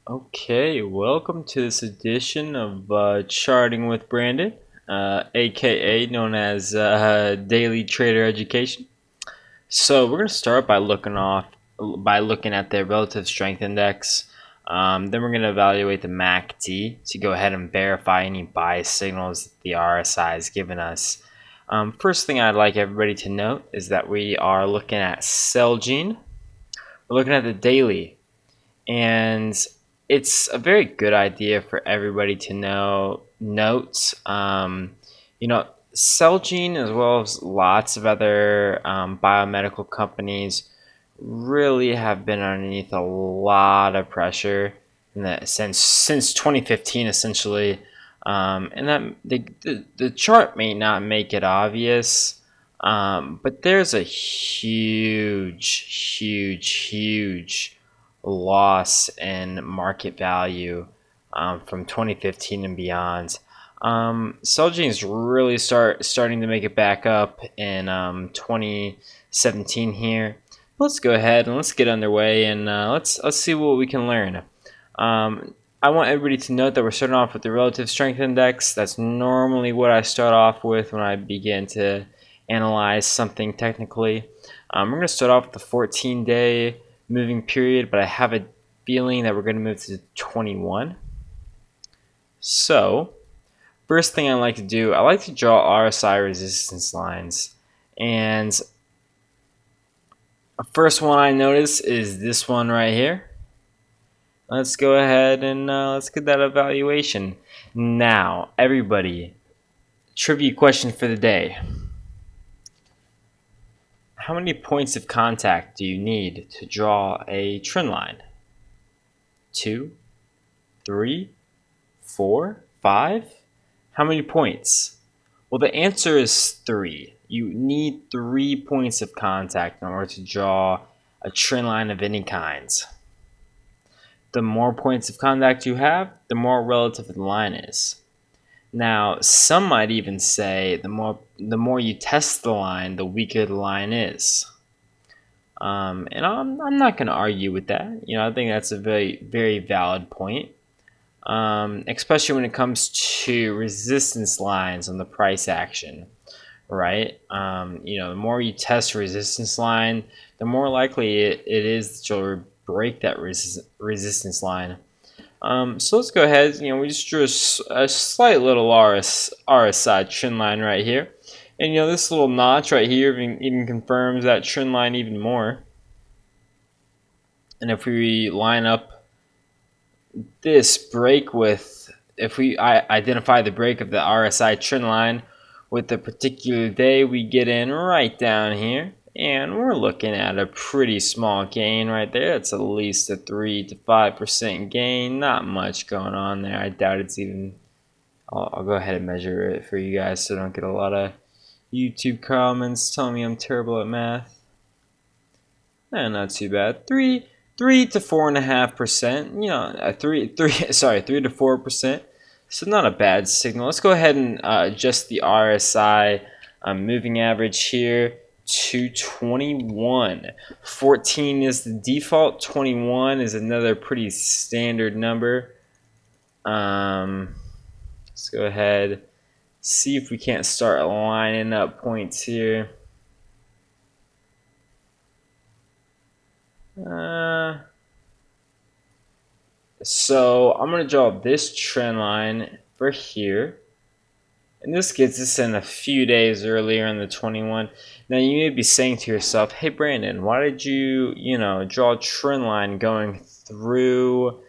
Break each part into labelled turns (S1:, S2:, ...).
S1: Okay, welcome to this edition of Charting with Brandon, aka known as Daily Trader Education. So we're going to start by looking at the relative strength index. Then we're going to evaluate the MACD to go ahead and verify any bias signals that the RSI has given us. First thing I'd like everybody to note is that we are looking at CELG. We're looking at the daily, and it's a very good idea for everybody to know notes. Celgene, as well as lots of other biomedical companies, really have been underneath a lot of pressure in that since 2015, essentially. And that the chart may not make it obvious, but there's a huge loss in market value from 2015 and beyond. Celgene is really starting to make it back up in 2017 here. Let's go ahead and let's get underway and let's see what we can learn. I want everybody to note that we're starting off with the relative strength index. That's normally what I start off with when I begin to analyze something technically. We're going to start off with the 14-day moving period, but I have a feeling that we're going to move to 21. So, first thing I like to do, I like to draw RSI resistance lines. And the first one I notice is this one right here. Let's go ahead and let's get that evaluation. Now, everybody, trivia question for the day. How many points of contact do you need to draw a trend line? 2, 3, 4, 5? How many points? Well, the answer is 3. You need 3 points of contact in order to draw a trend line of any kinds. The more points of contact you have, the more relative the line is. Now, some might even say the more you test the line, the weaker the line is. And I'm not going to argue with that. I think that's a very valid point. Especially when it comes to resistance lines on the price action, right? The more you test a resistance line, the more likely it is that you'll break that resistance line. So let's go ahead. We just drew a slight little RSI trend line right here. And this little notch right here even confirms that trend line even more. And if we line up this break with, if we identify the break of the RSI trend line with the particular day, we get in right down here. And we're looking at a pretty small gain right there. It's at least a 3 to 5% gain. Not much going on there. I doubt it's even... I'll go ahead and measure it for you guys so I don't get a lot of YouTube comments telling me I'm terrible at math. Not too bad. 3 to 4.5%. 3 to 4%. So not a bad signal. Let's go ahead and adjust the RSI moving average here to 21. 14 is the default. 21 is another pretty standard number. Let's go ahead, see if we can't start lining up points here. So I'm going to draw this trend line for here. And this gets us in a few days earlier in the 21. Now you may be saying to yourself, hey Brandon, why did you draw a trend line going through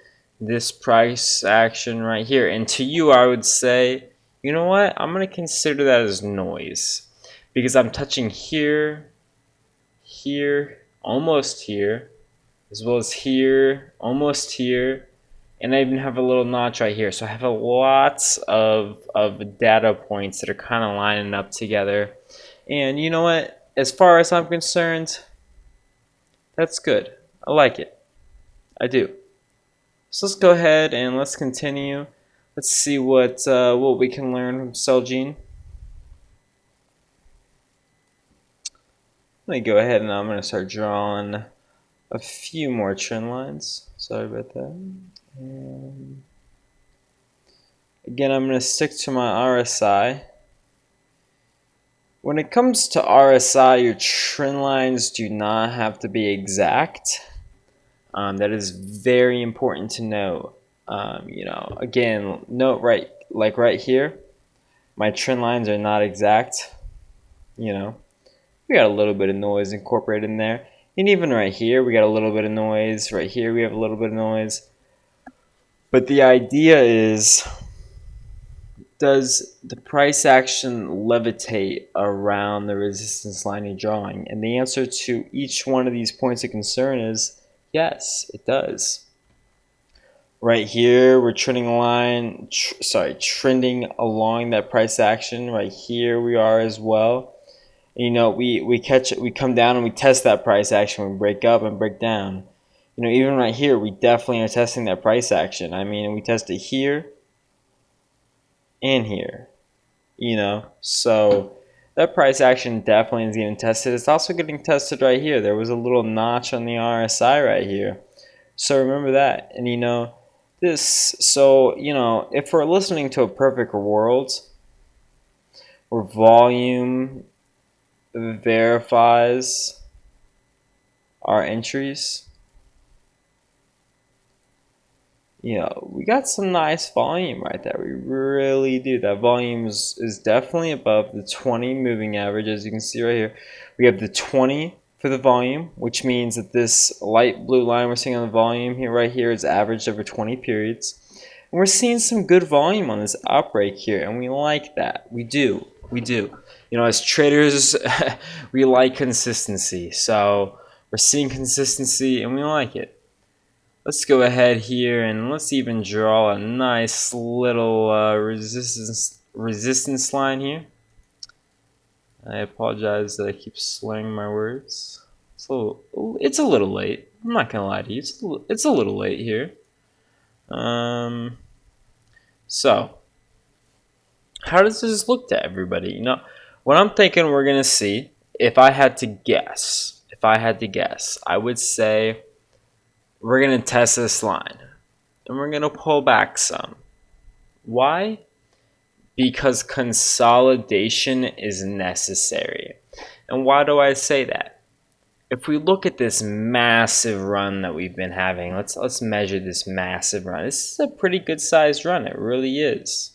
S1: this price action right here? And to you, I would say, you know what? I'm going to consider that as noise. Because I'm touching here, here, almost here, as well as here, almost here, and I even have a little notch right here. So I have lots of data points that are kind of lining up together. And you know what? As far as I'm concerned, that's good. I like it. I do. So let's go ahead and let's continue. Let's see what we can learn from CELG. Let me go ahead and I'm going to start drawing a few more trend lines. Sorry about that. And again, I'm going to stick to my RSI. When it comes to RSI, your trend lines do not have to be exact. That is very important to know. Again, note right here, my trend lines are not exact. We got a little bit of noise incorporated in there. And even right here, we got a little bit of noise. Right here, we have a little bit of noise. But the idea is, does the price action levitate around the resistance line you're drawing? And the answer to each one of these points of concern is yes, it does. Right here, we're trending along that price action. Right here, we are as well. We come down and we test that price action. We break up and break down. Even right here, we definitely are testing that price action. I mean, we test it here and here. So that price action definitely is getting tested. It's also getting tested right here. There was a little notch on the RSI right here. So remember that. And if we're listening to a perfect world where volume verifies our entries, we got some nice volume right there. We really do. That volume is definitely above the 20 moving average. As you can see right here, we have the 20 for the volume, which means that this light blue line we're seeing on the volume here right here is averaged over 20 periods. And we're seeing some good volume on this outbreak here, and we like that. We do. As traders, we like consistency. So we're seeing consistency, and we like it. Let's go ahead here and let's even draw a nice little resistance line here. I apologize that I keep slurring my words. It's a little late. I'm not gonna lie to you. It's a little late here. So how does this look to everybody? What I'm thinking we're gonna see, if I had to guess, I would say we're going to test this line and we're going to pull back some. Why? Because consolidation is necessary. And why do I say that? If we look at this massive run that we've been having, let's measure this massive run. This is a pretty good sized run. It really is.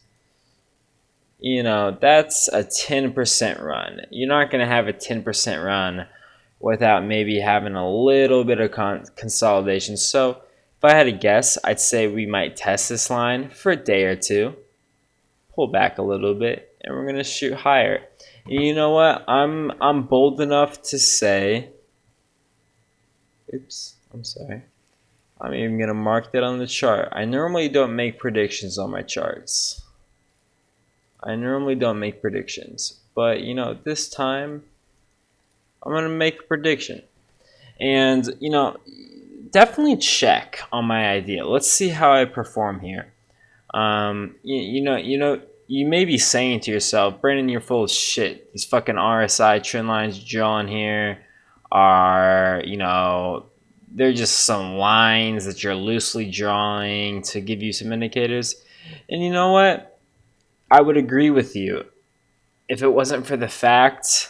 S1: That's a 10% run. You're not going to have a 10% run without maybe having a little bit of consolidation. So if I had to guess, I'd say we might test this line for a day or two, pull back a little bit, and we're gonna shoot higher. And you know what? I'm bold enough to say, oops, I'm sorry. I'm even gonna mark that on the chart. I normally don't make predictions on my charts. But this time I'm going to make a prediction. And, definitely check on my idea. Let's see how I perform here. You may be saying to yourself, Brandon, you're full of shit. These fucking RSI trend lines drawn here are, they're just some lines that you're loosely drawing to give you some indicators. And you know what? I would agree with you if it wasn't for the fact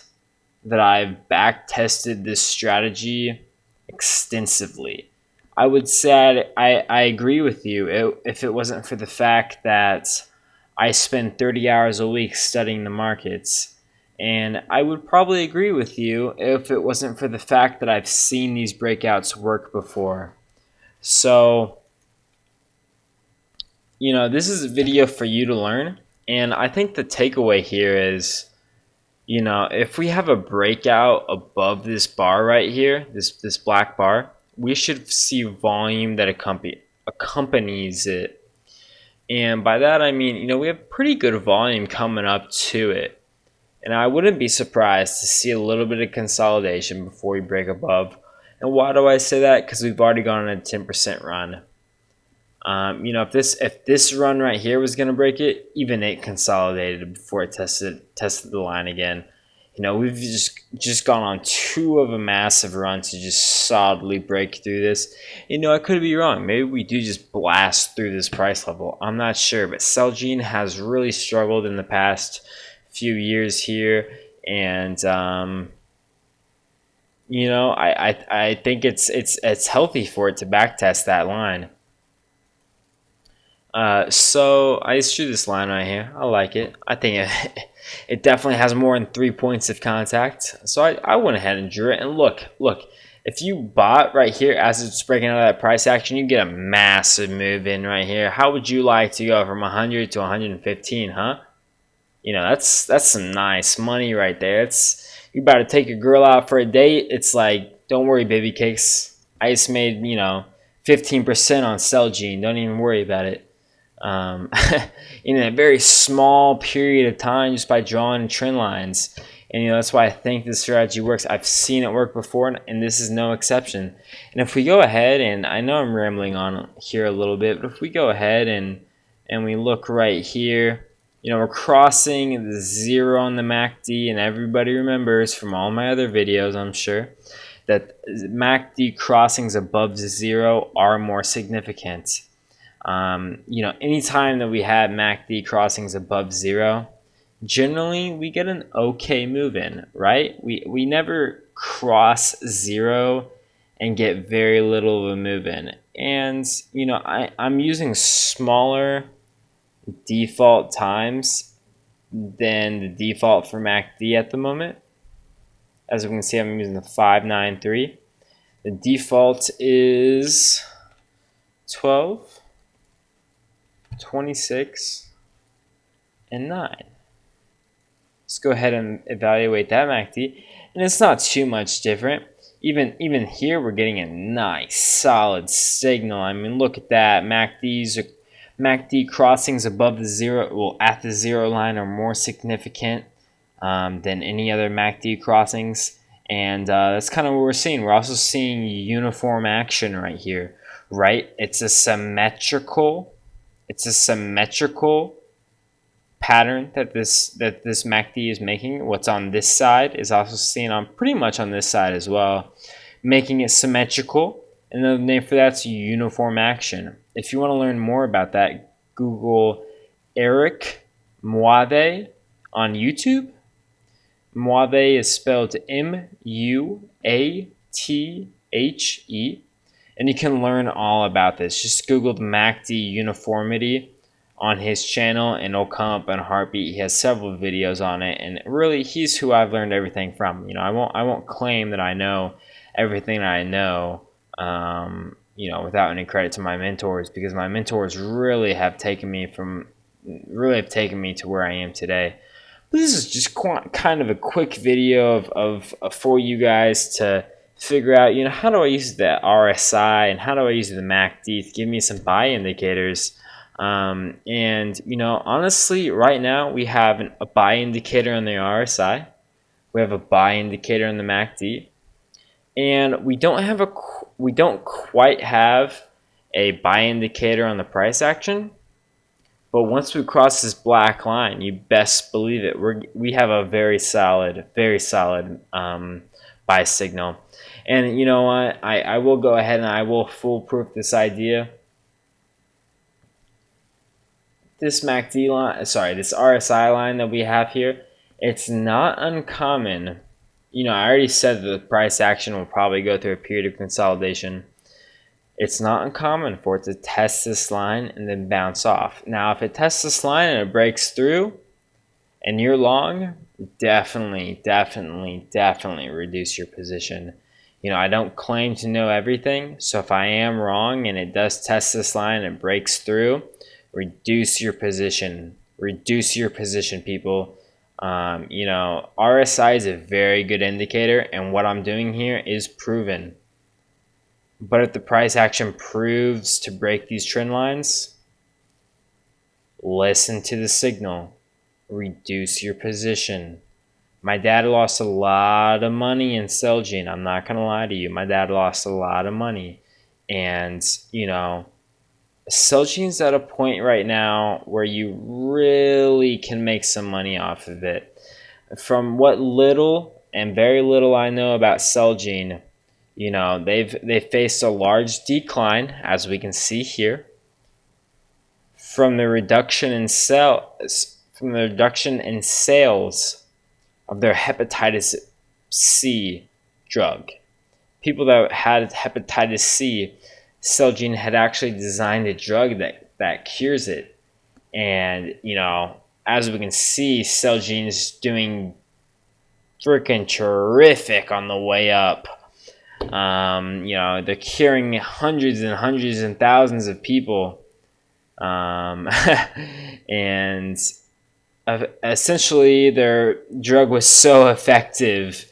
S1: that I've back tested this strategy extensively. I would say I agree with you if it wasn't for the fact that I spend 30 hours a week studying the markets. And I would probably agree with you if it wasn't for the fact that I've seen these breakouts work before. So, this is a video for you to learn. And I think the takeaway here is, if we have a breakout above this bar right here, this black bar, we should see volume that accompanies it. And by that I mean, we have pretty good volume coming up to it. And I wouldn't be surprised to see a little bit of consolidation before we break above. And why do I say that? Because we've already gone on a 10% run. If this run right here was going to break it, even it consolidated before it tested the line again. We've just gone on two of a massive run to just solidly break through this. I could be wrong. Maybe we do just blast through this price level. I'm not sure, but CELG has really struggled in the past few years here, and I think it's healthy for it to backtest that line. So I just drew this line right here. I like it. I think it definitely has more than 3 points of contact. So I went ahead and drew it. And look, if you bought right here as it's breaking out of that price action, you get a massive move in right here. How would you like to go from 100 to 115, huh? That's some nice money right there. You about to take your girl out for a date. It's like, don't worry, baby cakes. I just made 15% on CELG. Don't even worry about it. In a very small period of time, just by drawing trend lines. And that's why I think this strategy works. I've seen it work before, and this is no exception. And if we go ahead, and I know I'm rambling on here a little bit, but if we go ahead and we look right here, we're crossing the 0 on the MACD, and everybody remembers from all my other videos, I'm sure, that MACD crossings above the 0 are more significant. Anytime that we have MACD crossings above 0, generally we get an okay move in, right? We never cross 0 and get very little of a move in. And, I'm using smaller default times than the default for MACD at the moment. As we can see, I'm using the 593. The default is 12, 26, and 9. Let's go ahead and evaluate that MACD, and it's not too much different. Even here, we're getting a nice solid signal. I mean, look at that. MACD crossings above the 0, well, at the 0 line, are more significant than any other MACD crossings, and that's kind of what we're seeing. We're also seeing uniform action right here, right? It's a symmetrical pattern that this MACD is making. What's on this side is also seen on pretty much on this side as well, making it symmetrical. And the name for that's uniform action. If you want to learn more about that, Google Eric Muade on YouTube. Muade is spelled Muathe, and you can learn all about this. Just Google the MACD uniformity on his channel, and it'll come up in a heartbeat. He has several videos on it, and really, he's who I've learned everything from. I won't claim that I know everything that I know, without any credit to my mentors, because my mentors really have taken me to where I am today. But this is just kind of a quick video of for you guys to figure out, how do I use the RSI and how do I use the MACD to give me some buy indicators. Honestly, right now we have a buy indicator on the RSI. We have a buy indicator on the MACD, and we don't quite have a buy indicator on the price action. But once we cross this black line, you best believe it, we have a very solid buy signal. And you know what? I will go ahead and I will foolproof this idea. This MACD line, this RSI line that we have here, it's not uncommon. I already said that the price action will probably go through a period of consolidation. It's not uncommon for it to test this line and then bounce off. Now, if it tests this line and it breaks through and you're long, definitely reduce your position. I don't claim to know everything, so if I am wrong and it does test this line and it breaks through, reduce your position. Reduce your position, people. RSI is a very good indicator, and what I'm doing here is proven. But if the price action proves to break these trend lines, listen to the signal. Reduce your position. My dad lost a lot of money in CELG, and I'm not going to lie to you. My dad lost a lot of money. And, CELG is at a point right now where you really can make some money off of it. from what little and very little I know about CELG, they've faced a large decline, as we can see here, from the reduction in sales of their hepatitis C drug. People that had hepatitis C, CELG had actually designed a drug that cures it. And, as we can see, CELG is doing freaking terrific on the way up. They're curing hundreds and hundreds and thousands of people. And essentially, their drug was so effective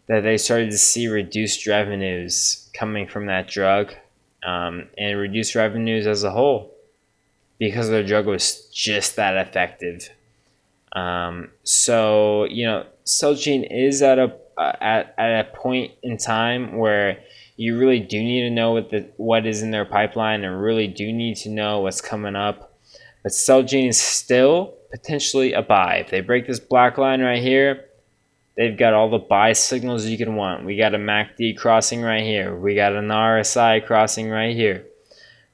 S1: that they started to see reduced revenues coming from that drug, and reduced revenues as a whole because their drug was just that effective. So CELG is at a point in time where you really do need to know what is in their pipeline, and really do need to know what's coming up. But CELG is still potentially a buy. If they break this black line right here, they've got all the buy signals you can want. We got a MACD crossing right here. We got an RSI crossing right here.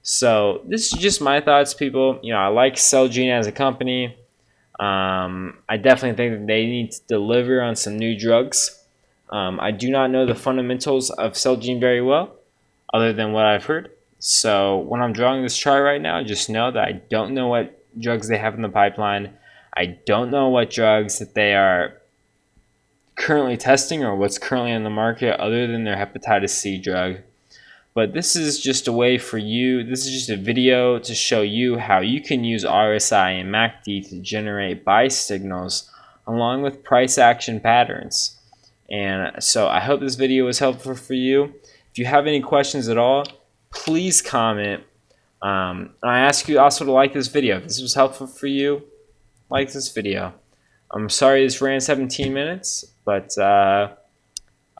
S1: So this is just my thoughts, people. I like CELG as a company. I definitely think that they need to deliver on some new drugs. I do not know the fundamentals of CELG very well, other than what I've heard. So when I'm drawing this chart right now, just know that I don't know what drugs they have in the pipeline. I don't know what drugs that they are currently testing or what's currently on the market other than their hepatitis C drug. But this is just a way for you, this is just a video to show you how you can use RSI and MACD to generate buy signals along with price action patterns. And so I hope this video was helpful for you. If you have any questions at all, please comment. I ask you also to like this video. If this was helpful for you, like this video. I'm sorry this ran 17 minutes, but I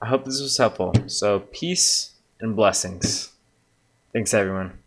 S1: hope this was helpful. So peace and blessings. Thanks, everyone.